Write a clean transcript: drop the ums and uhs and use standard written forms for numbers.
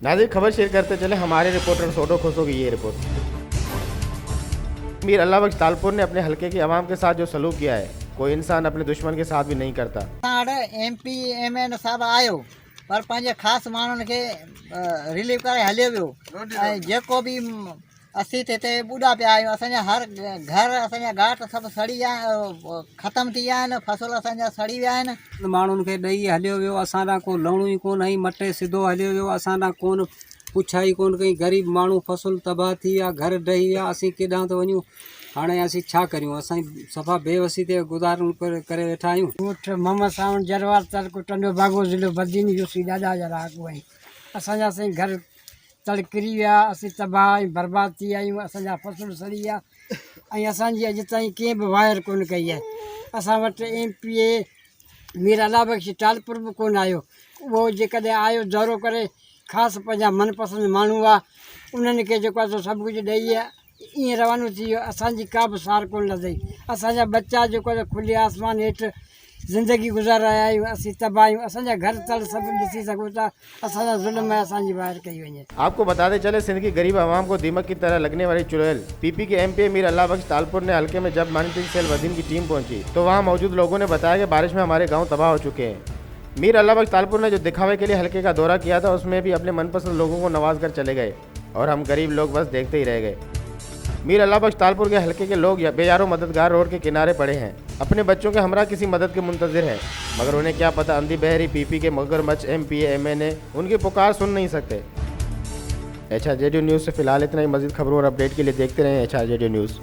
नाज़रीन, खबर शेयर करते चले हमारे रिपोर्टर सोडो खोसो की ये रिपोर्ट। मीर अल्लाह बख्श तालपुर ने अपने हलके की आवाम के साथ जो सलूक किया है, कोई इंसान अपने दुश्मन के साथ भी नहीं करता। MP MN साहब आयो पर पंहिंजे ख़ासि माण्हुनि खे रिलीव करे हलियो वियो ऐं जेको बि असीं हिते ॿुॾा पिया आहियूं। असांजा हर घर, असांजा घाट सभु सड़ी विया, ख़तमु थी विया आहिनि, फसल असांजा सड़ी विया आहिनि। माण्हुनि खे ॾेई हलियो वियो, असां ॾांहुं को लहणो ई कोन हई, मटे सिधो हलियो वियो, असां ॾांहुं कोन पुछाई कोन कई। ग़रीब माण्हू फसल तबाह थी विया, घर ढही विया, असीं केॾांहुं थो वञूं, हाणे असीं छा करियूं? असां सफ़ा बेवसी ते गुज़ारो करे वेठा आहियूं। ॻोठ मोहम्मद सावण जरवार तलको टंडो बागो ज़िलो बदीन यूसी ॾाढा जरा अॻु आहिनि। असांजा साईं घर तड़किरी विया, असीं तबाह ऐं बर्बाद थी आहियूं, असांजा फसल सड़ी विया ऐं असांजी अॼु ताईं कंहिं बि वायर कोन कई आहे। असां वटि MPA मीर अल्लाह बख्श तालपुर बि कोन आयो। उहो जेकॾहिं आयो दौरो करे, ख़ासि पंहिंजा मनपसंदि माण्हू आहे, उन्हनि खे जेको आहे सो सभु कुझु ॾेई ईअं रवानो थी वियो। असांजी का बि सार कोन लथई। असांजा बच्चा जेको आहे खुले आसमान हेठि ज़िंदगी गुज़ारे रहिया आहियूं, असीं तबाह आहियूं। असांजा घर तल सभु ॾिसी सघो था, असांजा ज़ुल्म है असांजी वायर कई वञे। आपको बताते चले, सिंध की गरीब आवाम को दीमक की तरह लगने वाली चुड़ैल PP के MPA मीर अल्लाह बख्श तालपुर ने हल्के में जब मॉनिटरिंग सेल वदीन की टीम पहुंची तो वहां मौजूद लोगों ने बताया कि बारिश में हमारे गाँव तबाह हो चुके हैं। मीर अल्लाह बख्श तालपुर ने जो दिखावे के लिए हल्के का दौरा किया था, उसमें भी अपने मनपसंद लोगों को नवाज कर चले गए और हम गरीब लोग बस देखते ही रह गए। मीर अल्लाह बख्श तालपुर के हल्के के लोग बेयारो मददगार रोड के किनारे पड़े हैं, अपने बच्चों के हमरा किसी मदद के मुंतजिर हैं, मगर उन्हें क्या पता अंधी बहरी PP के मगरमच्छ MPA MNA उनकी पुकार सुन नहीं सकते। HRJD न्यूज़ से फिलहाल इतना ही। मज़ीद खबरों और अपडेट के लिए देखते रहें HRJD न्यूज़।